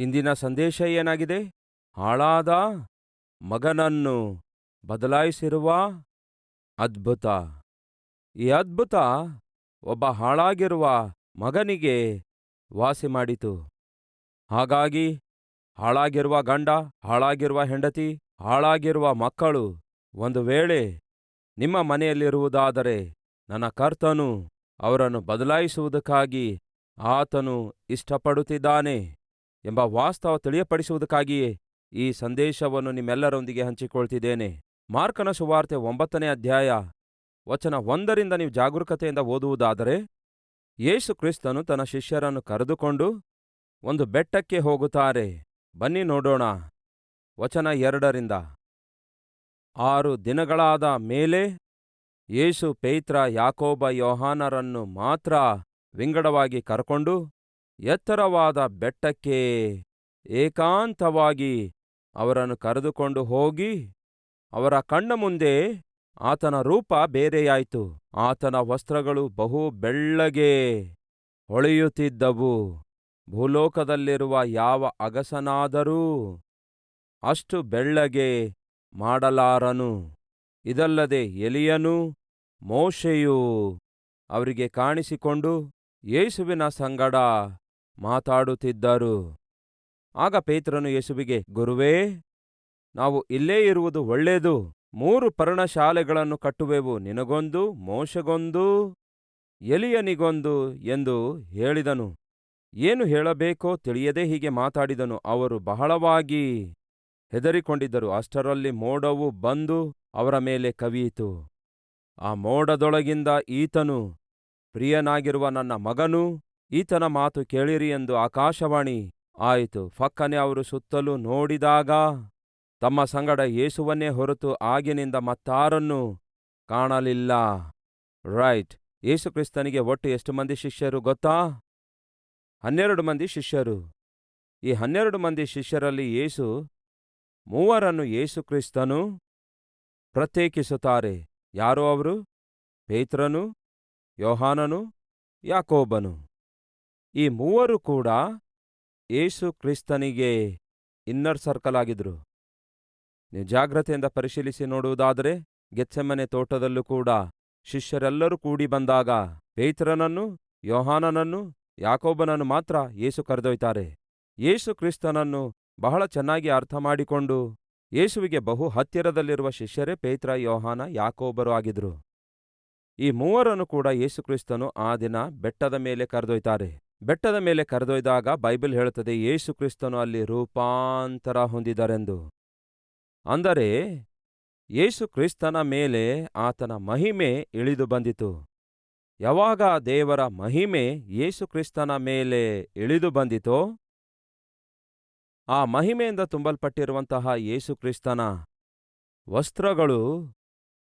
ಇಂದಿನ ಸಂದೇಶ ಏನಾಗಿದೆ? ಹಾಳಾದ ಮಗನನ್ನು ಬದಲಾಯಿಸಿರುವ ಅದ್ಭುತ. ಈ ಅದ್ಭುತ ಒಬ್ಬ ಹಾಳಾಗಿರುವ ಮಗನಿಗೆ ವಾಸಿ ಮಾಡಿತು. ಹಾಗಾಗಿ ಹಾಳಾಗಿರುವ ಗಂಡ, ಹಾಳಾಗಿರುವ ಹೆಂಡತಿ, ಹಾಳಾಗಿರುವ ಮಕ್ಕಳು ಒಂದು ವೇಳೆ ನಿಮ್ಮ ಮನೆಯಲ್ಲಿರುವುದಾದರೆ ನನ್ನ ಕರ್ತನು ಅವರನ್ನು ಬದಲಾಯಿಸುವುದಕ್ಕಾಗಿ ಆತನು ಇಷ್ಟಪಡುತ್ತಿದ್ದಾನೆ ಎಂಬ ವಾಸ್ತವ ತಿಳಿಯಪಡಿಸುವುದಕ್ಕಾಗಿಯೇ ಈ ಸಂದೇಶವನ್ನು ನಿಮ್ಮೆಲ್ಲರೊಂದಿಗೆ ಹಂಚಿಕೊಳ್ತಿದ್ದೇನೆ. ಮಾರ್ಕನ ಸುವಾರ್ತೆ 9ನೇ ಅಧ್ಯಾಯ ವಚನ 1ರಿಂದ ನೀವು ಜಾಗರೂಕತೆಯಿಂದ ಓದುವುದಾದರೆ, ಯೇಸು ಕ್ರಿಸ್ತನು ತನ್ನ ಶಿಷ್ಯರನ್ನು ಕರೆದುಕೊಂಡು ಒಂದು ಬೆಟ್ಟಕ್ಕೆ ಹೋಗುತ್ತಾರೆ. ಬನ್ನಿ ನೋಡೋಣ. ವಚನ 2ರಿಂದ 6 ದಿನಗಳಾದ ಮೇಲೆ ಯೇಸು ಪೇತ್ರ, ಯಾಕೋಬ, ಯೋಹಾನರನ್ನು ಮಾತ್ರ ವಿಂಗಡವಾಗಿ ಕರಕೊಂಡು ಎತ್ತರವಾದ ಬೆಟ್ಟಕ್ಕೆ ಏಕಾಂತವಾಗಿ ಅವರನ್ನು ಕರೆದುಕೊಂಡು ಹೋಗಿ ಅವರ ಕಣ್ಣ ಮುಂದೆ ಆತನ ರೂಪ ಬೇರೆಯಾಯಿತು. ಆತನ ವಸ್ತ್ರಗಳು ಬಹು ಬೆಳ್ಳಗೆ ಹೊಳೆಯುತ್ತಿದ್ದವು. ಭೂಲೋಕದಲ್ಲಿರುವ ಯಾವ ಅಗಸನಾದರೂ ಅಷ್ಟು ಬೆಳ್ಳಗೆ ಮಾಡಲಾರನು. ಇದಲ್ಲದೆ ಎಲಿಯನೂ ಮೋಶೆಯೂ ಅವರಿಗೆ ಕಾಣಿಸಿಕೊಂಡು ಯೇಸುವಿನ ಸಂಗಡ ಮಾತಾಡುತ್ತಿದ್ದರು. ಆಗ ಪೇತ್ರನು ಯೇಸುವಿಗೆ, ಗುರುವೇ, ನಾವು ಇಲ್ಲೇ ಇರುವುದು ಒಳ್ಳೆಯದು. 3 ಪರ್ಣಶಾಲೆಗಳನ್ನು ಕಟ್ಟುವೆವು, ನಿನಗೊಂದು, ಮೋಶೆಗೊಂದು, ಎಲಿಯನಿಗೊಂದು ಎಂದು ಹೇಳಿದನು. ಏನು ಹೇಳಬೇಕೋ ತಿಳಿಯದೆ ಹೀಗೆ ಮಾತಾಡಿದನು. ಅವರು ಬಹಳವಾಗಿ ಹೆದರಿಕೊಂಡಿದ್ದರು. ಅಷ್ಟರಲ್ಲಿ ಮೋಡವು ಬಂದು ಅವರ ಮೇಲೆ ಕವಿಯಿತು. ಆ ಮೋಡದೊಳಗಿಂದ, ಈತನು ಪ್ರಿಯನಾಗಿರುವ ನನ್ನ ಮಗನು, ಈತನ ಮಾತು ಕೇಳಿರಿ ಎಂದು ಆಕಾಶವಾಣಿ ಆಯಿತು. ಫಕ್ಕನೆ ಅವರು ಸುತ್ತಲೂ ನೋಡಿದಾಗ ತಮ್ಮ ಸಂಗಡ ಯೇಸುವನ್ನೇ ಹೊರತು ಆಗಿನಿಂದ ಮತ್ತಾರನ್ನೂ ಕಾಣಲಿಲ್ಲ. ರೈಟ್. ಯೇಸು ಕ್ರಿಸ್ತನಿಗೆ ಒಟ್ಟು ಎಷ್ಟು ಮಂದಿ ಶಿಷ್ಯರು ಗೊತ್ತಾ? 12 ಮಂದಿ ಶಿಷ್ಯರು. ಈ 12 ಮಂದಿ ಶಿಷ್ಯರಲ್ಲಿ ಯೇಸು 3 ಯೇಸು ಕ್ರಿಸ್ತನು ಪ್ರತ್ಯೇಕಿಸುತ್ತಾರೆ. ಯಾರು ಅವರು? ಪೇತ್ರನು, ಯೋಹಾನನು, ಯಾಕೋಬನು. ಈ 3 ಕೂಡ ಯೇಸು ಕ್ರಿಸ್ತನಿಗೆ ಇನ್ನರ್ ಸರ್ಕಲ್ ಆಗಿದ್ರು. ನೀವು ಜಾಗ್ರತೆಯಿಂದ ಪರಿಶೀಲಿಸಿ ನೋಡುವುದಾದರೆ, ಗೆತ್ಸೆಮನೆ ತೋಟದಲ್ಲೂ ಕೂಡ ಶಿಷ್ಯರೆಲ್ಲರೂ ಕೂಡಿ ಬಂದಾಗ ಪೇತ್ರನನ್ನು, ಯೋಹಾನನನ್ನು, ಯಾಕೋಬನನ್ನು ಮಾತ್ರ ಯೇಸು ಕರೆದೊಯ್ತಾರೆ. ಯೇಸು ಕ್ರಿಸ್ತನನ್ನು ಬಹಳ ಚೆನ್ನಾಗಿ ಅರ್ಥ ಮಾಡಿಕೊಂಡು ಯೇಸುವಿಗೆ ಬಹು ಹತ್ತಿರದಲ್ಲಿರುವ ಶಿಷ್ಯರೇ ಪೇತ್ರ, ಯೋಹಾನ, ಯಾಕೋಬರು ಆಗಿದ್ರು. ಈ 3 ಕೂಡ ಯೇಸು ಕ್ರಿಸ್ತನು ಆ ದಿನ ಬೆಟ್ಟದ ಮೇಲೆ ಕರೆದೊಯ್ತಾರೆ. ಬೆಟ್ಟದ ಮೇಲೆ ಕರೆದೊಯ್ದಾಗ ಬೈಬಲ್ ಹೇಳುತ್ತದೆ, ಯೇಸು ಕ್ರಿಸ್ತನು ಅಲ್ಲಿ ರೂಪಾಂತರ ಹೊಂದಿದರೆಂದು. ಅಂದರೆ ಯೇಸು ಕ್ರಿಸ್ತನ ಮೇಲೆ ಆತನ ಮಹಿಮೆ ಇಳಿದು ಬಂದಿತು. ಯಾವಾಗ ದೇವರ ಮಹಿಮೆ ಯೇಸು ಕ್ರಿಸ್ತನ ಮೇಲೆ ಇಳಿದು ಬಂದಿತೋ, ಆ ಮಹಿಮೆಯಿಂದ ತುಂಬಲ್ಪಟ್ಟಿರುವಂತಹ ಯೇಸು ಕ್ರಿಸ್ತನ ವಸ್ತ್ರಗಳು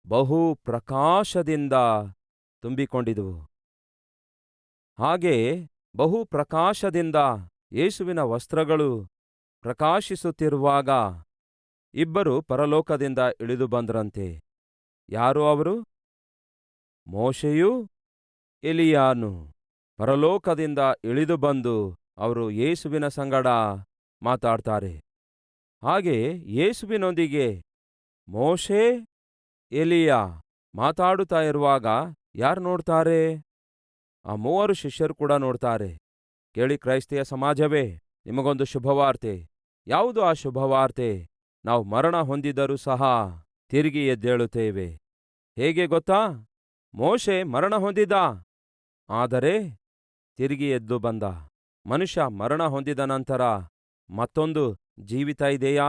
ಬಹು ಪ್ರಕಾಶದಿಂದ ತುಂಬಿಕೊಂಡಿದುವು. ಹಾಗೆ ಬಹು ಪ್ರಕಾಶದಿಂದ ಯೇಸುವಿನ ವಸ್ತ್ರಗಳು ಪ್ರಕಾಶಿಸುತ್ತಿರುವಾಗ ಇಬ್ಬರು ಪರಲೋಕದಿಂದ ಇಳಿದು ಬಂದ್ರಂತೆ. ಯಾರು ಅವರು? ಮೋಶೆಯೂ ಎಲಿಯಾನು ಪರಲೋಕದಿಂದ ಇಳಿದು ಬಂದು ಅವರು ಯೇಸುವಿನ ಸಂಗಡ ಮಾತಾಡ್ತಾರೆ. ಹಾಗೆ ಯೇಸುವಿನೊಂದಿಗೆ ಮೋಶೆ, ಎಲಿಯ ಮಾತಾಡುತ್ತಾ ಇರುವಾಗ ಯಾರು ನೋಡ್ತಾರೆ? ಆ 3 ಶಿಷ್ಯರು ಕೂಡ ನೋಡ್ತಾರೆ. ಕೇಳಿ ಕ್ರೈಸ್ತಿಯ ಸಮಾಜವೇ, ನಿಮಗೊಂದು ಶುಭವಾರ್ತೆ. ಯಾವುದು ಆ ಶುಭವಾರ್ತೆ? ನಾವು ಮರಣ ಹೊಂದಿದರೂ ಸಹ ತಿರುಗಿ ಎದ್ದೇಳುತ್ತೇವೆ. ಹೇಗೆ ಗೊತ್ತಾ? ಮೋಶೆ ಮರಣ ಹೊಂದಿದ, ಆದರೆ ತಿರುಗಿ ಎದ್ದು ಬಂದ. ಮನುಷ್ಯ ಮರಣ ಹೊಂದಿದ ನಂತರ ಮತ್ತೊಂದು ಜೀವಿತ ಇದೆಯಾ?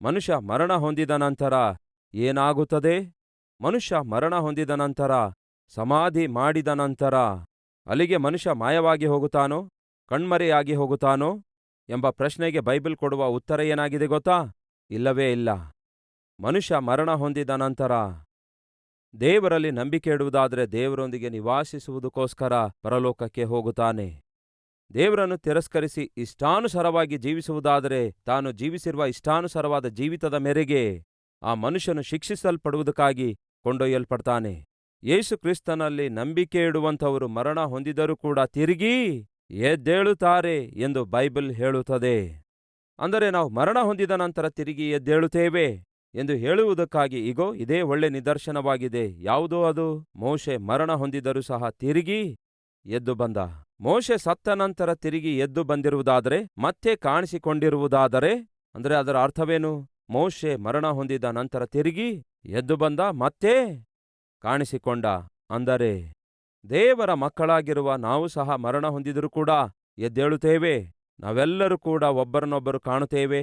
ಮನುಷ್ಯ ಮರಣ ಹೊಂದಿದ ನಂತರ ಏನಾಗುತ್ತದೆ? ಮನುಷ್ಯ ಮರಣ ಹೊಂದಿದ ನಂತರ, ಸಮಾಧಿ ಮಾಡಿದ ನಂತರ ಅಲ್ಲಿಗೆ ಮನುಷ್ಯ ಮಾಯವಾಗಿ ಹೋಗುತ್ತಾನೋ, ಕಣ್ಮರೆಯಾಗಿ ಹೋಗುತ್ತಾನೋ ಎಂಬ ಪ್ರಶ್ನೆಗೆ ಬೈಬಲ್ ಕೊಡುವ ಉತ್ತರ ಏನಾಗಿದೆ ಗೊತ್ತಾ? ಇಲ್ಲವೇ ಇಲ್ಲ. ಮನುಷ್ಯ ಮರಣ ಹೊಂದಿದ ನಂತರ ದೇವರಲ್ಲಿ ನಂಬಿಕೆ ಇಡುವುದಾದರೆ ದೇವರೊಂದಿಗೆ ನಿವಾಸಿಸುವುದಕ್ಕೋಸ್ಕರ ಪರಲೋಕಕ್ಕೆ ಹೋಗುತ್ತಾನೆ. ದೇವರನ್ನು ತಿರಸ್ಕರಿಸಿ ಇಷ್ಟಾನುಸಾರವಾಗಿ ಜೀವಿಸುವುದಾದರೆ ತಾನು ಜೀವಿಸಿರುವ ಇಷ್ಟಾನುಸಾರವಾದ ಜೀವಿತದ ಮೇರೆಗೆ ಆ ಮನುಷ್ಯನು ಶಿಕ್ಷಿಸಲ್ಪಡುವುದಕ್ಕಾಗಿ ಕೊಂಡೊಯ್ಯಲ್ಪಡ್ತಾನೆ. ಯೇಸು ಕ್ರಿಸ್ತನಲ್ಲಿ ನಂಬಿಕೆ ಇಡುವಂಥವರು ಮರಣ ಹೊಂದಿದರೂ ಕೂಡ ತಿರುಗಿ ಎದ್ದೇಳುತ್ತಾರೆ ಎಂದು ಬೈಬಲ್ ಹೇಳುತ್ತದೆ. ಅಂದರೆ ನಾವು ಮರಣ ಹೊಂದಿದ ನಂತರ ತಿರುಗಿ ಎದ್ದೇಳುತ್ತೇವೆ ಎಂದು ಹೇಳುವುದಕ್ಕಾಗಿ ಇಗೋ ಇದೇ ಒಳ್ಳೆ ನಿದರ್ಶನವಾಗಿದೆ. ಯಾವುದೋ ಅದು? ಮೋಶೆ ಮರಣ ಹೊಂದಿದರೂ ಸಹ ತಿರುಗಿ ಎದ್ದು ಬಂದ. ಮೋಶೆ ಸತ್ತ ನಂತರ ತಿರುಗಿ ಎದ್ದು ಬಂದಿರುವುದಾದರೆ, ಮತ್ತೆ ಕಾಣಿಸಿಕೊಂಡಿರುವುದಾದರೆ, ಅಂದರೆ ಅದರ ಅರ್ಥವೇನು? ಮೋಶೆ ಮರಣ ಹೊಂದಿದ ನಂತರ ತಿರುಗಿ ಎದ್ದು ಬಂದ, ಮತ್ತೆ ಕಾಣಿಸಿಕೊಂಡ. ಅಂದರೆ ದೇವರ ಮಕ್ಕಳಾಗಿರುವ ನಾವು ಸಹ ಮರಣ ಹೊಂದಿದರೂ ಕೂಡ ಎದ್ದೇಳುತ್ತೇವೆ. ನಾವೆಲ್ಲರೂ ಕೂಡ ಒಬ್ಬರನ್ನೊಬ್ಬರು ಕಾಣುತ್ತೇವೆ,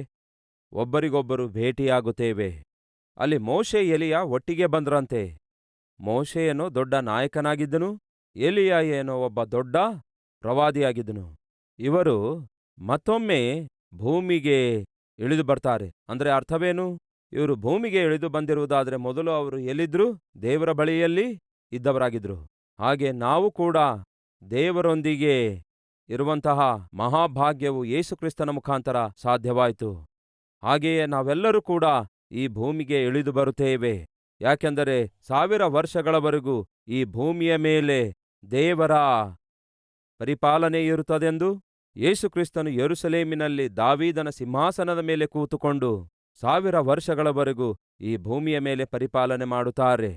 ಒಬ್ಬರಿಗೊಬ್ಬರು ಭೇಟಿಯಾಗುತ್ತೇವೆ. ಅಲ್ಲಿ ಮೋಶೆ ಎಲಿಯ ಒಟ್ಟಿಗೆ ಬಂದ್ರಂತೆ. ಮೋಶೆ ಏನೋ ದೊಡ್ಡ ನಾಯಕನಾಗಿದ್ದನು, ಎಲಿಯ ಏನೋ ಒಬ್ಬ ದೊಡ್ಡ ಪ್ರವಾದಿಯಾಗಿದ್ದನು. ಇವರು ಮತ್ತೊಮ್ಮೆ ಭೂಮಿಗೆ ಇಳಿದು ಬರ್ತಾರೆ. ಅಂದರೆ ಅರ್ಥವೇನು? ಇವರು ಭೂಮಿಗೆ ಇಳಿದು ಬಂದಿರುವುದಾದರೆ ಮೊದಲು ಅವರು ಎಲ್ಲಿದ್ರು? ದೇವರ ಬಳಿಯಲ್ಲಿ ಇದ್ದವರಾಗಿದ್ರು. ಹಾಗೆ ನಾವು ಕೂಡ ದೇವರೊಂದಿಗೆ ಇರುವಂತಹ ಮಹಾಭಾಗ್ಯವು ಯೇಸುಕ್ರಿಸ್ತನ ಮುಖಾಂತರ ಸಾಧ್ಯವಾಯಿತು. ಹಾಗೆಯೇ ನಾವೆಲ್ಲರೂ ಕೂಡ ಈ ಭೂಮಿಗೆ ಇಳಿದು ಬರುತ್ತೇವೆ. ಯಾಕೆಂದರೆ 1000 ವರ್ಷಗಳವರೆಗೂ ಈ ಭೂಮಿಯ ಮೇಲೆ ದೇವರ ಪರಿಪಾಲನೆ ಇರುತ್ತದೆಂದು ಯೇಸುಕ್ರಿಸ್ತನು ಯೆರೂಸಲೇಮಿನಲ್ಲಿ ದಾವೀದನ ಸಿಂಹಾಸನದ ಮೇಲೆ ಕೂತುಕೊಂಡು 1000 ವರ್ಷಗಳವರೆಗೂ ಈ ಭೂಮಿಯ ಮೇಲೆ ಪರಿಪಾಲನೆ ಮಾಡುತ್ತಾರೆ.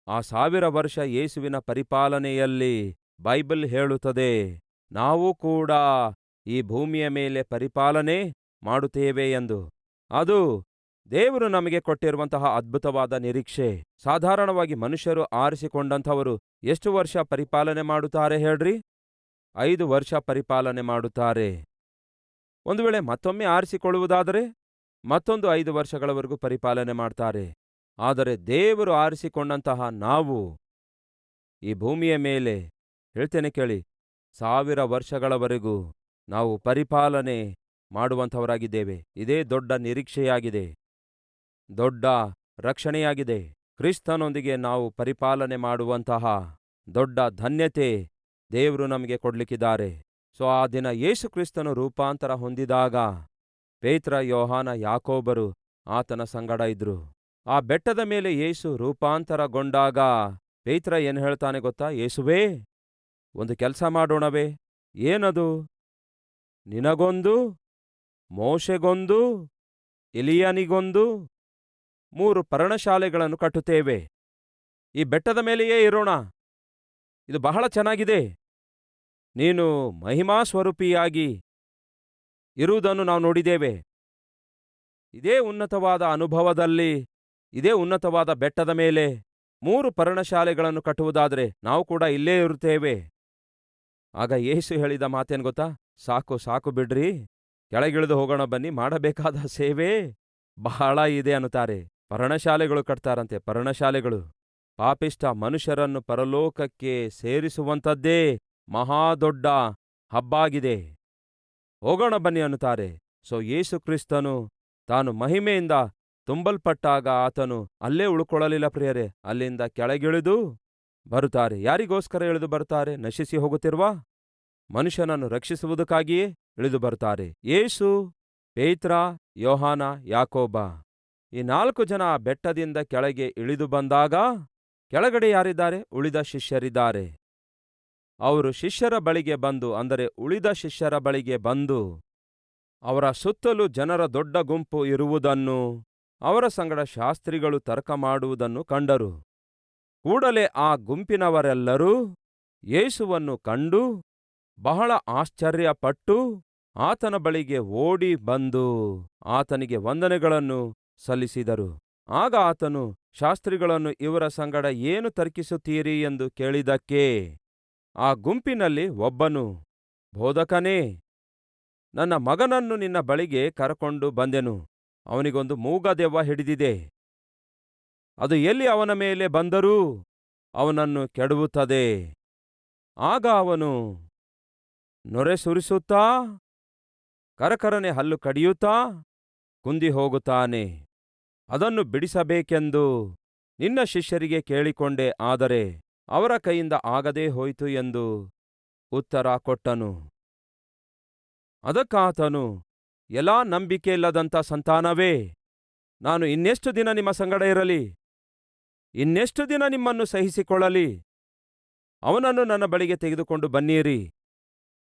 ಆ 1000 ವರ್ಷ ಯೇಸುವಿನ ಪರಿಪಾಲನೆಯಲ್ಲಿ ಬೈಬಲ್ ಹೇಳುತ್ತದೆ, ನಾವು ಕೂಡ ಈ ಭೂಮಿಯ ಮೇಲೆ ಪರಿಪಾಲನೆ ಮಾಡುತ್ತೇವೆ ಎಂದು. ಅದು ದೇವರು ನಮಗೆ ಕೊಟ್ಟಿರುವಂತಹ ಅದ್ಭುತವಾದ ನಿರೀಕ್ಷೆ. ಸಾಧಾರಣವಾಗಿ ಮನುಷ್ಯರು ಆರಿಸಿಕೊಂಡಂಥವರು ಎಷ್ಟು ವರ್ಷ ಪರಿಪಾಲನೆ ಮಾಡುತ್ತಾರೆ ಹೇಳ್ರಿ? 5 ವರ್ಷ ಪರಿಪಾಲನೆ ಮಾಡುತ್ತಾರೆ. ಒಂದು ವೇಳೆ ಮತ್ತೊಮ್ಮೆ ಆರಿಸಿಕೊಳ್ಳುವುದಾದರೆ ಮತ್ತೊಂದು 5 ವರ್ಷಗಳವರೆಗೂ ಪರಿಪಾಲನೆ ಮಾಡ್ತಾರೆ. ಆದರೆ ದೇವರು ಆರಿಸಿಕೊಂಡಂತಹ ನಾವು ಈ ಭೂಮಿಯ ಮೇಲೆ, ಹೇಳ್ತೇನೆ ಕೇಳಿ, 1000 ವರ್ಷಗಳವರೆಗೂ ನಾವು ಪರಿಪಾಲನೆ ಮಾಡುವಂಥವರಾಗಿದ್ದೇವೆ. ಇದೇ ದೊಡ್ಡ ನಿರೀಕ್ಷೆಯಾಗಿದೆ, ದೊಡ್ಡ ರಕ್ಷಣೆಯಾಗಿದೆ. ಕ್ರಿಸ್ತನೊಂದಿಗೆ ನಾವು ಪರಿಪಾಲನೆ ಮಾಡುವಂತಹ ದೊಡ್ಡ ಧನ್ಯತೆ ದೇವರು ನಮಗೆ ಕೊಡ್ಲಿಕ್ಕಿದ್ದಾರೆ. ಸೊ ಆ ದಿನ ಯೇಸು ಕ್ರಿಸ್ತನು ರೂಪಾಂತರ ಹೊಂದಿದಾಗ ಪೇತ್ರ, ಯೋಹಾನ, ಯಾಕೋಬರು ಆತನ ಸಂಗಡ ಇದ್ರು. ಆ ಬೆಟ್ಟದ ಮೇಲೆ ಯೇಸು ರೂಪಾಂತರಗೊಂಡಾಗ ಪೇತ್ರ ಏನು ಹೇಳ್ತಾನೆ ಗೊತ್ತಾ? ಯೇಸುವೇ, ಒಂದು ಕೆಲಸ ಮಾಡೋಣವೇ? ಏನದು? ನಿನಗೊಂದು, ಮೋಶೆಗೊಂದು, ಎಲಿಯನಿಗೊಂದು 3 ಪರ್ಣಶಾಲೆಗಳನ್ನು ಕಟ್ಟುತ್ತೇವೆ. ಈ ಬೆಟ್ಟದ ಮೇಲೆಯೇ ಇರೋಣ. ಇದು ಬಹಳ ಚೆನ್ನಾಗಿದೆ. ನೀನು ಮಹಿಮಾ ಸ್ವರೂಪಿಯಾಗಿ ಇರುವುದನ್ನು ನಾವು ನೋಡಿದ್ದೇವೆ. ಇದೇ ಉನ್ನತವಾದ ಅನುಭವದಲ್ಲಿ, ಇದೇ ಉನ್ನತವಾದ ಬೆಟ್ಟದ ಮೇಲೆ 3 ಪರ್ಣಶಾಲೆಗಳನ್ನು ಕಟ್ಟುವುದಾದರೆ ನಾವು ಕೂಡ ಇಲ್ಲೇ ಇರುತ್ತೇವೆ. ಆಗ ಯೇಸು ಹೇಳಿದ ಮಾತೇನು ಗೊತ್ತಾ? ಸಾಕು ಸಾಕು ಬಿಡ್ರಿ, ಕೆಳಗಿಳಿದು ಹೋಗೋಣ ಬನ್ನಿ, ಮಾಡಬೇಕಾದ ಸೇವೆ ಬಹಳ ಇದೆ ಅನ್ನುತ್ತಾರೆ. ಪರ್ಣಶಾಲೆಗಳು ಕಟ್ತಾರಂತೆ. ಪರ್ಣಶಾಲೆಗಳು ಪಾಪಿಷ್ಟ ಮನುಷ್ಯರನ್ನು ಪರಲೋಕಕ್ಕೆ ಸೇರಿಸುವಂಥದ್ದೇ ಮಹಾದೊಡ್ಡ ಹಬ್ಬಾಗಿದೆ. ಹೋಗೋಣ ಬನ್ನಿ ಅನ್ನುತ್ತಾರೆ. ಸೊ ಯೇಸು ಕ್ರಿಸ್ತನು ತಾನು ಮಹಿಮೆಯಿಂದ ತುಂಬಲ್ಪಟ್ಟಾಗ ಆತನು ಅಲ್ಲೇ ಉಳ್ಕೊಳ್ಳಲಿಲ್ಲ ಪ್ರಿಯರೇ, ಅಲ್ಲಿಂದ ಕೆಳಗಿಳಿದು ಬರುತ್ತಾರೆ. ಯಾರಿಗೋಸ್ಕರ ಇಳಿದು ಬರುತ್ತಾರೆ? ನಶಿಸಿ ಹೋಗುತ್ತಿರುವ ಮನುಷ್ಯನನ್ನು ರಕ್ಷಿಸುವುದಕ್ಕಾಗಿಯೇ ಇಳಿದು ಬರುತ್ತಾರೆ. ಯೇಸು, ಪೇತ್ರ, ಯೋಹಾನ, ಯಾಕೋಬ ಈ 4 ಜನ ಆ ಬೆಟ್ಟದಿಂದ ಕೆಳಗೆ ಇಳಿದು ಬಂದಾಗ ಕೆಳಗಡೆ ಯಾರಿದ್ದಾರೆ? ಉಳಿದ ಶಿಷ್ಯರಿದ್ದಾರೆ. ಅವರು ಶಿಷ್ಯರ ಬಳಿಗೆ ಬಂದು, ಅಂದರೆ ಉಳಿದ ಶಿಷ್ಯರ ಬಳಿಗೆ ಬಂದು ಅವರ ಸುತ್ತಲೂ ಜನರ ದೊಡ್ಡ ಗುಂಪು ಇರುವುದನ್ನು, ಅವರ ಸಂಗಡ ಶಾಸ್ತ್ರಿಗಳು ತರ್ಕ ಮಾಡುವುದನ್ನು ಕಂಡರು. ಕೂಡಲೇ ಆ ಗುಂಪಿನವರೆಲ್ಲರೂ ಯೇಸುವನ್ನು ಕಂಡು ಬಹಳ ಆಶ್ಚರ್ಯಪಟ್ಟು ಆತನ ಬಳಿಗೆ ಓಡಿ ಬಂದು ಆತನಿಗೆ ವಂದನೆಗಳನ್ನು ಸಲ್ಲಿಸಿದರು. ಆಗ ಆತನು ಶಾಸ್ತ್ರಿಗಳನ್ನು ಇವರ ಸಂಗಡ ಏನು ತರ್ಕಿಸುತ್ತೀರಿ ಎಂದು ಕೇಳಿದಕ್ಕೆ ಆ ಗುಂಪಿನಲ್ಲಿ ಒಬ್ಬನು, ಬೋಧಕನೇ, ನನ್ನ ಮಗನನ್ನು ನಿನ್ನ ಬಳಿಗೆ ಕರಕೊಂಡು ಬಂದೆನು. ಅವನಿಗೊಂದು ಮೂಗದೆವ್ವ ಹಿಡಿದಿದೆ. ಅದು ಎಲ್ಲಿ ಅವನ ಮೇಲೆ ಬಂದರೂ ಅವನನ್ನು ಕೆಡವುತ್ತದೆ. ಆಗ ಅವನು ನೊರೆ ಸುರಿಸುತ್ತಾ, ಕರಕರನೆ ಹಲ್ಲು ಕಡಿಯುತ್ತಾ ಕುಂದಿ ಹೋಗುತ್ತಾನೆ. ಅದನ್ನು ಬಿಡಿಸಬೇಕೆಂದು ನಿನ್ನ ಶಿಷ್ಯರಿಗೆ ಕೇಳಿಕೊಂಡೆ, ಆದರೆ ಅವರ ಕೈಯಿಂದ ಆಗದೇ ಹೋಯಿತು ಎಂದು ಉತ್ತರ ಕೊಟ್ಟನು. ಅದಕ್ಕಾತನು, ಎಲ್ಲಾ ನಂಬಿಕೆಯಿಲ್ಲದಂಥ ಸಂತಾನವೇ, ನಾನು ಇನ್ನೆಷ್ಟು ದಿನ ನಿಮ್ಮ ಸಂಗಡ ಇರಲಿ? ಇನ್ನೆಷ್ಟು ದಿನ ನಿಮ್ಮನ್ನು ಸಹಿಸಿಕೊಳ್ಳಲಿ? ಅವನನ್ನು ನನ್ನ ಬಳಿಗೆ ತೆಗೆದುಕೊಂಡು ಬನ್ನಿರಿ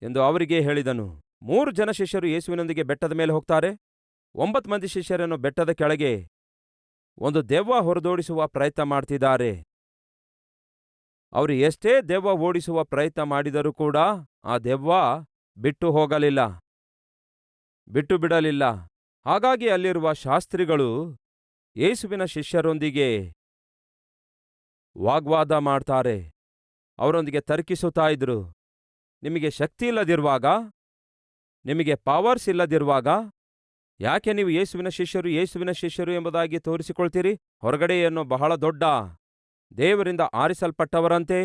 ಎಂದು ಅವರಿಗೆ ಹೇಳಿದನು. 3 ಜನ ಶಿಷ್ಯರು ಯೇಸುವಿನೊಂದಿಗೆ ಬೆಟ್ಟದ ಮೇಲೆ ಹೋಗ್ತಾರೆ. 9 ಮಂದಿ ಶಿಷ್ಯರನ್ನು ಬೆಟ್ಟದ ಕೆಳಗೆ ಒಂದು ದೆವ್ವ ಹೊರದೋಡಿಸುವ ಪ್ರಯತ್ನ ಮಾಡ್ತಿದ್ದಾರೆ. ಅವರು ಎಷ್ಟೇ ದೆವ್ವ ಓಡಿಸುವ ಪ್ರಯತ್ನ ಮಾಡಿದರೂ ಕೂಡ ಆ ದೆವ್ವ ಬಿಟ್ಟು ಹೋಗಲಿಲ್ಲ, ಬಿಟ್ಟು ಬಿಡಲಿಲ್ಲ. ಹಾಗಾಗಿ ಅಲ್ಲಿರುವ ಶಾಸ್ತ್ರಿಗಳು ಯೇಸುವಿನ ಶಿಷ್ಯರೊಂದಿಗೆ ವಾಗ್ವಾದ ಮಾಡ್ತಾರೆ. ಅವರೊಂದಿಗೆ ತರ್ಕಿಸುತ್ತಾ ಇದ್ರು. ನಿಮಗೆ ಶಕ್ತಿ ಇಲ್ಲದಿರುವಾಗ, ನಿಮಗೆ ಪವರ್ಸ್ ಇಲ್ಲದಿರುವಾಗ ಯಾಕೆ ನೀವು ಯೇಸುವಿನ ಶಿಷ್ಯರು ಎಂಬುದಾಗಿ ತೋರಿಸಿಕೊಳ್ತೀರಿ? ಹೊರಗಡೆ ಏನೋ ಬಹಳ ದೊಡ್ಡ ದೇವರಿಂದ ಆರಿಸಲ್ಪಟ್ಟವರಂತೆ,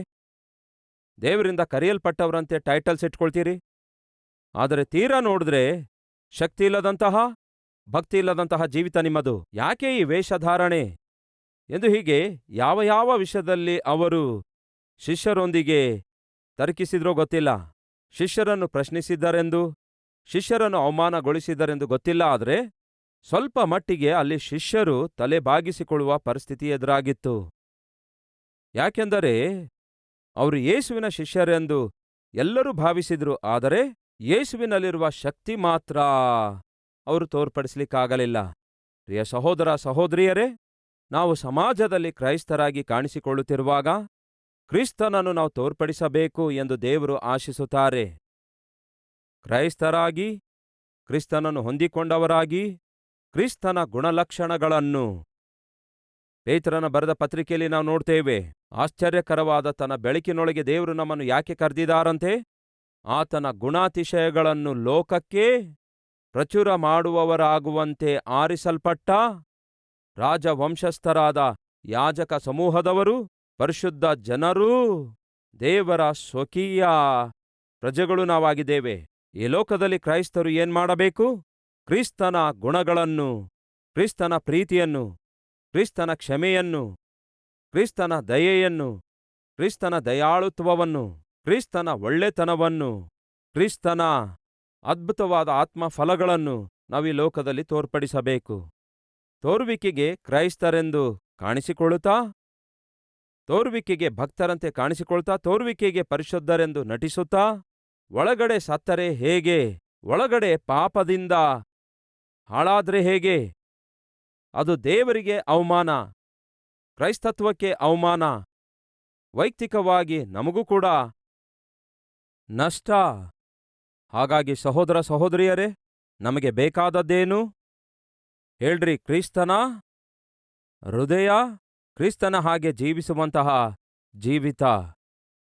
ದೇವರಿಂದ ಕರೆಯಲ್ಪಟ್ಟವರಂತೆ ಟೈಟಲ್ಸ್ ಇಟ್ಕೊಳ್ತೀರಿ. ಆದರೆ ತೀರಾ ನೋಡಿದ್ರೆ ಶಕ್ತಿ ಇಲ್ಲದಂತಹ, ಭಕ್ತಿ ಇಲ್ಲದಂತಹ ಜೀವಿತ ನಿಮ್ಮದು. ಯಾಕೆ ಈ ವೇಷಧಾರಣೆ ಎಂದು ಹೀಗೆ ಯಾವ ಯಾವ ವಿಷಯದಲ್ಲಿ ಅವರು ಶಿಷ್ಯರೊಂದಿಗೆ ತರ್ಕಿಸಿದ್ರೋ ಗೊತ್ತಿಲ್ಲ. ಶಿಷ್ಯರನ್ನು ಪ್ರಶ್ನಿಸಿದ್ದರೆಂದು, ಶಿಷ್ಯರನ್ನು ಅವಮಾನಗೊಳಿಸಿದ್ದರೆಂದು ಗೊತ್ತಿಲ್ಲ. ಆದರೆ ಸ್ವಲ್ಪ ಮಟ್ಟಿಗೆ ಅಲ್ಲಿ ಶಿಷ್ಯರು ತಲೆ ಬಾಗಿಸಿಕೊಳ್ಳುವ ಪರಿಸ್ಥಿತಿ ಎದುರಾಗಿತ್ತು. ಯಾಕೆಂದರೆ ಅವರು ಯೇಸುವಿನ ಶಿಷ್ಯರೆಂದು ಎಲ್ಲರೂ ಭಾವಿಸಿದ್ರು. ಆದರೆ ಯೇಸುವಿನಲ್ಲಿರುವ ಶಕ್ತಿ ಮಾತ್ರ ಅವರು ತೋರ್ಪಡಿಸಲಿಕ್ಕಾಗಲಿಲ್ಲ. ಪ್ರಿಯ ಸಹೋದರ ಸಹೋದರಿಯರೇ, ನಾವು ಸಮಾಜದಲ್ಲಿ ಕ್ರೈಸ್ತರಾಗಿ ಕಾಣಿಸಿಕೊಳ್ಳುತ್ತಿರುವಾಗ ಕ್ರಿಸ್ತನನ್ನು ನಾವು ತೋರ್ಪಡಿಸಬೇಕು ಎಂದು ದೇವರು ಆಶಿಸುತ್ತಾರೆ. ಕ್ರೈಸ್ತರಾಗಿ, ಕ್ರಿಸ್ತನನ್ನು ಹೊಂದಿಕೊಂಡವರಾಗಿ, ಕ್ರಿಸ್ತನ ಗುಣಲಕ್ಷಣಗಳನ್ನು ಪೇತ್ರನ ಬರೆದ ಪತ್ರಿಕೆಯಲ್ಲಿ ನಾವು ನೋಡ್ತೇವೆ. ಆಶ್ಚರ್ಯಕರವಾದ ತನ್ನ ಬೆಳಕಿನೊಳಗೆ ದೇವರು ನಮ್ಮನ್ನು ಯಾಕೆ ಕರೆದಿದ್ದಾರಂತೆ? ಆತನ ಗುಣಾತಿಶಯಗಳನ್ನು ಲೋಕಕ್ಕೆ ಪ್ರಚುರ ಮಾಡುವವರಾಗುವಂತೆ ಆರಿಸಲ್ಪಟ್ಟ ರಾಜವಂಶಸ್ಥರಾದ ಯಾಜಕ ಸಮೂಹದವರು, ಪರಿಶುದ್ಧ ಜನರೂ, ದೇವರ ಸ್ವಕೀಯ ಪ್ರಜೆಗಳು ನಾವಾಗಿದ್ದೇವೆ. ಈ ಲೋಕದಲ್ಲಿ ಕ್ರೈಸ್ತರು ಏನ್ ಮಾಡಬೇಕು? ಕ್ರಿಸ್ತನ ಗುಣಗಳನ್ನು, ಕ್ರಿಸ್ತನ ಪ್ರೀತಿಯನ್ನು, ಕ್ರಿಸ್ತನ ಕ್ಷಮೆಯನ್ನು, ಕ್ರಿಸ್ತನ ದಯೆಯನ್ನು, ಕ್ರಿಸ್ತನ ದಯಾಳುತ್ವವನ್ನು, ಕ್ರಿಸ್ತನ ಒಳ್ಳೆತನವನ್ನು, ಕ್ರಿಸ್ತನ ಅದ್ಭುತವಾದ ಆತ್ಮಫಲಗಳನ್ನು ನಾವು ಈ ಲೋಕದಲ್ಲಿ ತೋರ್ಪಡಿಸಬೇಕು. ತೋರುವಿಕೆಗೆ ಕ್ರೈಸ್ತರೆಂದು ಕಾಣಿಸಿಕೊಳ್ಳುತ್ತಾ, ತೋರುವಿಕೆಗೆ ಭಕ್ತರಂತೆ ಕಾಣಿಸಿಕೊಳ್ತಾ, ತೋರುವಿಕೆಗೆ ಪರಿಶುದ್ಧರೆಂದು ನಟಿಸುತ್ತಾ, ಒಳಗಡೆ ಸತ್ತರೆ ಹೇಗೆ, ಒಳಗಡೆ ಪಾಪದಿಂದ ಹಾಳಾದ್ರೆ ಹೇಗೆ? ಅದು ದೇವರಿಗೆ ಅವಮಾನ, ಕ್ರೈಸ್ತತ್ವಕ್ಕೆ ಅವಮಾನ, ವೈಯಕ್ತಿಕವಾಗಿ ನಮಗೂ ಕೂಡ ನಷ್ಟ. ಹಾಗಾಗಿ ಸಹೋದರ ಸಹೋದರಿಯರೇ, ನಮಗೆ ಬೇಕಾದದ್ದೇನು ಹೇಳ್ರಿ? ಕ್ರಿಸ್ತನ ಹೃದಯ, ಕ್ರಿಸ್ತನ ಹಾಗೆ ಜೀವಿಸುವಂತಹ ಜೀವಿತ.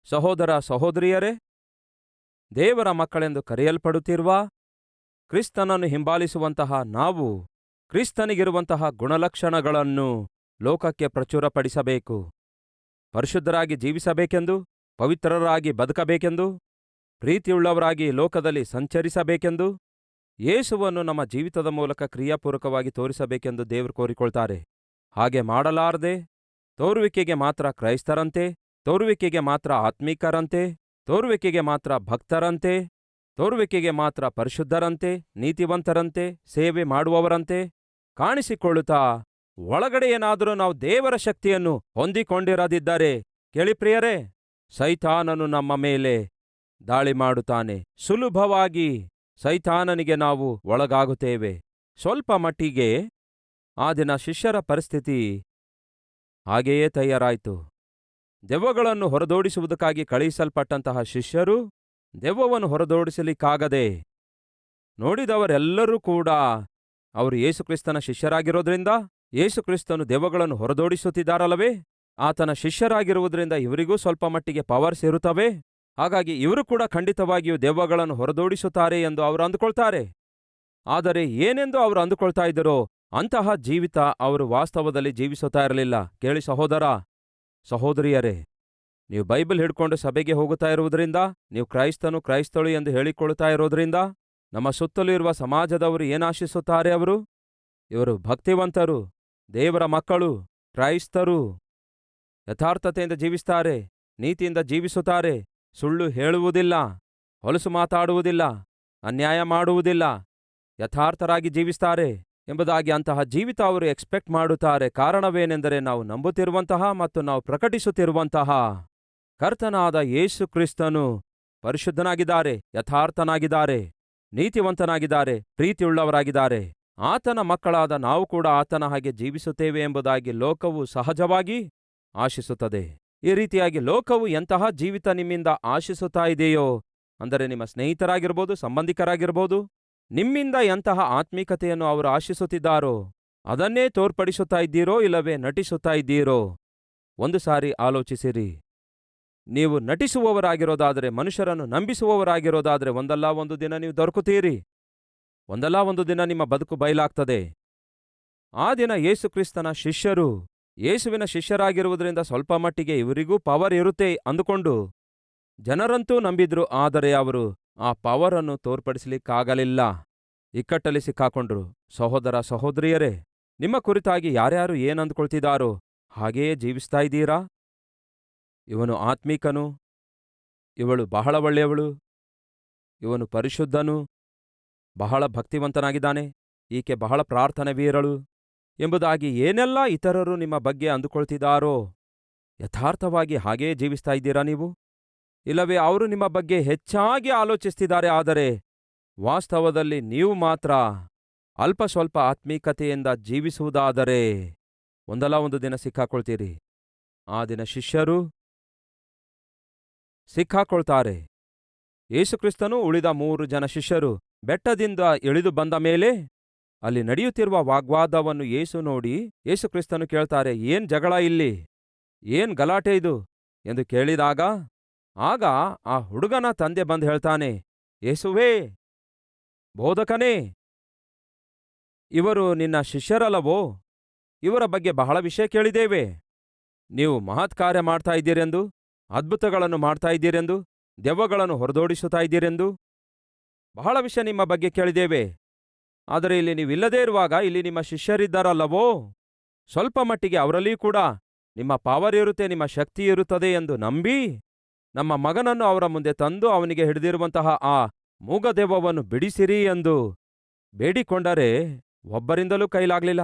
ಸಹೋದರ ಸಹೋದರಿಯರೇ, ದೇವರ ಮಕ್ಕಳೆಂದು ಕರೆಯಲ್ಪಡುತ್ತಿರುವ, ಕ್ರಿಸ್ತನನ್ನು ಹಿಂಬಾಲಿಸುವಂತಹ ನಾವು ಕ್ರಿಸ್ತನಿಗಿರುವಂತಹ ಗುಣಲಕ್ಷಣಗಳನ್ನು ಲೋಕಕ್ಕೆ ಪ್ರಚುರಪಡಿಸಬೇಕು. ಪರಿಶುದ್ಧರಾಗಿ ಜೀವಿಸಬೇಕೆಂದು, ಪವಿತ್ರರಾಗಿ ಬದುಕಬೇಕೆಂದು, ಪ್ರೀತಿಯುಳ್ಳವರಾಗಿ ಲೋಕದಲ್ಲಿ ಸಂಚರಿಸಬೇಕೆಂದು, ಯೇಸುವನ್ನು ನಮ್ಮ ಜೀವಿತದ ಮೂಲಕ ಕ್ರಿಯಾಪೂರ್ವಕವಾಗಿ ತೋರಿಸಬೇಕೆಂದು ದೇವರು ಕೋರಿಕೊಳ್ತಾರೆ. ಹಾಗೆ ಮಾಡಲಾರದೆ ತೋರುವಿಕೆಗೆ ಮಾತ್ರ ಕ್ರೈಸ್ತರಂತೆ, ತೋರುವಿಕೆಗೆ ಮಾತ್ರ ಆತ್ಮೀಕರಂತೆ, ತೋರುವಿಕೆಗೆ ಮಾತ್ರ ಭಕ್ತರಂತೆ, ತೋರುವಿಕೆಗೆ ಮಾತ್ರ ಪರಿಶುದ್ಧರಂತೆ, ನೀತಿವಂತರಂತೆ, ಸೇವೆ ಮಾಡುವವರಂತೆ ಕಾಣಿಸಿಕೊಳ್ಳುತ್ತಾ, ಒಳಗಡೆ ಏನಾದರೂ ನಾವು ದೇವರ ಶಕ್ತಿಯನ್ನು ಹೊಂದಿಕೊಂಡಿರದಿದ್ದರೆ, ಕೇಳಿ ಪ್ರಿಯರೇ, ಸೈತಾನನು ನಮ್ಮ ಮೇಲೆ ದಾಳಿ ಮಾಡುತ್ತಾನೆ. ಸುಲಭವಾಗಿ ಸೈತಾನನಿಗೆ ನಾವು ಒಳಗಾಗುತ್ತೇವೆ. ಸ್ವಲ್ಪ ಮಟ್ಟಿಗೆ ಆ ದಿನ ಶಿಷ್ಯರ ಪರಿಸ್ಥಿತಿ ಹಾಗೆಯೇ ತಯಾರಾಯಿತು. ದೆವ್ವಗಳನ್ನು ಹೊರದೋಡಿಸುವುದಕ್ಕಾಗಿ ಕಳುಹಿಸಲ್ಪಟ್ಟಂತಹ ಶಿಷ್ಯರು ದೆವ್ವವನ್ನು ಹೊರದೋಡಿಸಲಿಕ್ಕಾಗದೆ, ನೋಡಿದವರೆಲ್ಲರೂ ಕೂಡ ಅವರು ಯೇಸುಕ್ರಿಸ್ತನ ಶಿಷ್ಯರಾಗಿರೋದ್ರಿಂದ, ಯೇಸುಕ್ರಿಸ್ತನು ದೆವ್ವಗಳನ್ನು ಹೊರದೋಡಿಸುತ್ತಿದ್ದಾರಲ್ಲವೇ, ಆತನ ಶಿಷ್ಯರಾಗಿರುವುದರಿಂದ ಇವರಿಗೂ ಸ್ವಲ್ಪ ಮಟ್ಟಿಗೆ ಪವರ್ಸ್ ಇರುತ್ತವೆ. ಹಾಗಾಗಿ ಇವರು ಕೂಡ ಖಂಡಿತವಾಗಿಯೂ ದೆವ್ವಗಳನ್ನು ಹೊರದೋಡಿಸುತ್ತಾರೆ ಎಂದು ಅವರು ಅಂದುಕೊಳ್ತಾರೆ. ಆದರೆ ಏನೆಂದು ಅವರು ಅಂದುಕೊಳ್ತಾ ಇದ್ದರೋ ಅಂತಹ ಜೀವಿತ ಅವರು ವಾಸ್ತವದಲ್ಲಿ ಜೀವಿಸುತ್ತಾ ಇರಲಿಲ್ಲ. ಕೇಳಿ ಸಹೋದರ ಸಹೋದರಿಯರೇ, ನೀವು ಬೈಬಲ್ ಹಿಡ್ಕೊಂಡು ಸಭೆಗೆ ಹೋಗುತ್ತಾ ಇರುವುದರಿಂದ, ನೀವು ಕ್ರೈಸ್ತಳು ಎಂದು ಹೇಳಿಕೊಳ್ಳುತ್ತಾ ಇರೋದ್ರಿಂದ, ನಮ್ಮ ಸುತ್ತಲೂ ಇರುವ ಸಮಾಜದವರು ಏನಾಶಿಸುತ್ತಾರೆ? ಇವರು ಭಕ್ತಿವಂತರು, ದೇವರ ಮಕ್ಕಳು, ಕ್ರೈಸ್ತರು, ಯಥಾರ್ಥತೆಯಿಂದ ಜೀವಿಸ್ತಾರೆ, ನೀತಿಯಿಂದ ಜೀವಿಸುತ್ತಾರೆ, ಸುಳ್ಳು ಹೇಳುವುದಿಲ್ಲ, ಹೊಲಸು ಮಾತಾಡುವುದಿಲ್ಲ, ಅನ್ಯಾಯ ಮಾಡುವುದಿಲ್ಲ, ಯಥಾರ್ಥರಾಗಿ ಜೀವಿಸ್ತಾರೆ ಎಂಬುದಾಗಿ ಅಂತಹ ಜೀವಿತ ಅವರು ಎಕ್ಸ್ಪೆಕ್ಟ್ ಮಾಡುತ್ತಾರೆ. ಕಾರಣವೇನೆಂದರೆ ನಾವು ನಂಬುತ್ತಿರುವಂತಹ ಮತ್ತು ನಾವು ಪ್ರಕಟಿಸುತ್ತಿರುವಂತಹ ಕರ್ತನಾದ ಯೇಸು ಕ್ರಿಸ್ತನು ಪರಿಶುದ್ಧನಾಗಿದ್ದಾರೆ, ಯಥಾರ್ಥನಾಗಿದ್ದಾರೆ, ನೀತಿವಂತನಾಗಿದ್ದಾರೆ, ಪ್ರೀತಿಯುಳ್ಳವರಾಗಿದ್ದಾರೆ. ಆತನ ಮಕ್ಕಳಾದ ನಾವು ಕೂಡ ಆತನ ಹಾಗೆ ಜೀವಿಸುತ್ತೇವೆ ಎಂಬುದಾಗಿ ಲೋಕವು ಸಹಜವಾಗಿ ಆಶಿಸುತ್ತದೆ. ಈ ರೀತಿಯಾಗಿ ಲೋಕವು ಎಂತಹ ಜೀವಿತ ನಿಮ್ಮಿಂದ ಆಶಿಸುತ್ತಾ ಇದೆಯೋ, ಅಂದರೆ ನಿಮ್ಮ ಸ್ನೇಹಿತರಾಗಿರ್ಬೋದು, ಸಂಬಂಧಿಕರಾಗಿರ್ಬೋದು, ನಿಮ್ಮಿಂದ ಎಂತಹ ಆತ್ಮೀಕತೆಯನ್ನು ಅವರು ಆಶಿಸುತ್ತಿದ್ದಾರೋ ಅದನ್ನೇ ತೋರ್ಪಡಿಸುತ್ತಾ ಇದ್ದೀರೋ ಇಲ್ಲವೇ ನಟಿಸುತ್ತಾ ಇದ್ದೀರೋ? ಒಂದು ಸಾರಿ ಆಲೋಚಿಸಿರಿ. ನೀವು ನಟಿಸುವವರಾಗಿರೋದಾದರೆ, ಮನುಷ್ಯರನ್ನು ನಂಬಿಸುವವರಾಗಿರೋದಾದರೆ ಒಂದಲ್ಲ ಒಂದು ದಿನ ನೀವು ದೊರಕುತ್ತೀರಿ. ಒಂದಲ್ಲ ಒಂದು ದಿನ ನಿಮ್ಮ ಬದುಕು ಬಯಲಾಗ್ತದೆ. ಆ ದಿನ ಯೇಸುಕ್ರಿಸ್ತನ ಶಿಷ್ಯರು ಯೇಸುವಿನ ಶಿಷ್ಯರಾಗಿರುವುದರಿಂದ ಸ್ವಲ್ಪ ಮಟ್ಟಿಗೆ ಇವರಿಗೂ ಪವರ್ ಇರುತ್ತೆ ಅಂದುಕೊಂಡು ಜನರಂತೂ ನಂಬಿದ್ರು. ಆದರೆ ಅವರು ಆ ಪವರನ್ನು ತೋರ್ಪಡಿಸಲಿಕ್ಕಾಗಲಿಲ್ಲ. ಇಕ್ಕಟ್ಟಲ್ಲಿ ಸಿಕ್ಕಾಕೊಂಡ್ರು. ಸಹೋದರ ಸಹೋದರಿಯರೇ, ನಿಮ್ಮ ಕುರಿತಾಗಿ ಯಾರ್ಯಾರು ಏನಂದ್ಕೊಳ್ತಿದ್ದಾರೋ ಹಾಗೆಯೇ ಜೀವಿಸ್ತಾ ಇದ್ದೀರಾ? ಇವನು ಆತ್ಮೀಕನು, ಇವಳು ಬಹಳ ಒಳ್ಳೆಯವಳು, ಇವನು ಪರಿಶುದ್ಧನು, ಬಹಳ ಭಕ್ತಿವಂತನಾಗಿದ್ದಾನೆ, ಈಕೆ ಬಹಳ ಪ್ರಾರ್ಥನೆ ವೀರಳು ಎಂಬುದಾಗಿ ಏನೆಲ್ಲ ಇತರರು ನಿಮ್ಮ ಬಗ್ಗೆ ಅಂದುಕೊಳ್ತಿದ್ದಾರೋ ಯಥಾರ್ಥವಾಗಿ ಹಾಗೆಯೇ ಜೀವಿಸ್ತಾ ಇದ್ದೀರಾ ನೀವು? ಇಲ್ಲವೇ ಅವರು ನಿಮ್ಮ ಬಗ್ಗೆ ಹೆಚ್ಚಾಗಿ ಆಲೋಚಿಸ್ತಿದ್ದಾರೆ, ಆದರೆ ವಾಸ್ತವದಲ್ಲಿ ನೀವು ಮಾತ್ರ ಅಲ್ಪ ಸ್ವಲ್ಪ ಆತ್ಮೀಕತೆಯಿಂದ ಜೀವಿಸುವುದಾದರೆ ಒಂದಲ್ಲ ಒಂದು ದಿನ ಸಿಕ್ಕಾಕೊಳ್ತೀರಿ. ಆ ದಿನ ಶಿಷ್ಯರು ಸಿಕ್ಕಾಕೊಳ್ತಾರೆ. ಯೇಸುಕ್ರಿಸ್ತನು ಉಳಿದ 3 ಜನ ಶಿಷ್ಯರು ಬೆಟ್ಟದಿಂದ ಇಳಿದು ಬಂದ ಮೇಲೆ ಅಲ್ಲಿ ನಡೆಯುತ್ತಿರುವ ವಾಗ್ವಾದವನ್ನು ಯೇಸು ನೋಡಿ ಯೇಸುಕ್ರಿಸ್ತನು ಕೇಳ್ತಾರೆ, ಏನ್ ಜಗಳ ಇಲ್ಲಿ, ಏನ್ ಗಲಾಟೆ ಇದು ಎಂದು ಕೇಳಿದಾಗ ಆಗ ಆ ಹುಡುಗನ ತಂದೆ ಬಂದು ಹೇಳ್ತಾನೆ, ಯೇಸುವೇ, ಬೋಧಕನೇ, ಇವರು ನಿನ್ನ ಶಿಷ್ಯರಲ್ಲವೋ? ಇವರ ಬಗ್ಗೆ ಬಹಳ ವಿಷಯ ಕೇಳಿದ್ದೇವೆ. ನೀವು ಮಹತ್ಕಾರ್ಯ ಮಾಡ್ತಾ ಇದ್ದೀರೆಂದು, ಅದ್ಭುತಗಳನ್ನು ಮಾಡ್ತಾ ಇದ್ದೀರೆಂದು, ದೆವ್ವಗಳನ್ನು ಹೊರದೋಡಿಸುತ್ತಾ ಇದ್ದೀರೆಂದು ಬಹಳ ವಿಷಯ ನಿಮ್ಮ ಬಗ್ಗೆ ಕೇಳಿದ್ದೇವೆ. ಆದರೆ ಇಲ್ಲಿ ನೀವಿಲ್ಲದೇ ಇರುವಾಗ ಇಲ್ಲಿ ನಿಮ್ಮ ಶಿಷ್ಯರಿದ್ದಾರಲ್ಲವೋ? ಸ್ವಲ್ಪ ಮಟ್ಟಿಗೆ ಅವರಲ್ಲಿ ಕೂಡ ನಿಮ್ಮ ಪವರ್ ಇರುತ್ತೆ, ನಿಮ್ಮ ಶಕ್ತಿ ಇರುತ್ತದೆ ಎಂದು ನಂಬಿ ನಮ್ಮ ಮಗನನ್ನು ಅವರ ಮುಂದೆ ತಂದು ಅವನಿಗೆ ಹಿಡಿದಿರುವಂತಹ ಆ ಮೂಗದೆವ್ವವನ್ನು ಬಿಡಿಸಿರಿ ಎಂದು ಬೇಡಿಕೊಂಡರೆ ಒಬ್ಬರಿಂದಲೂ ಕೈಲಾಗ್ಲಿಲ್ಲ.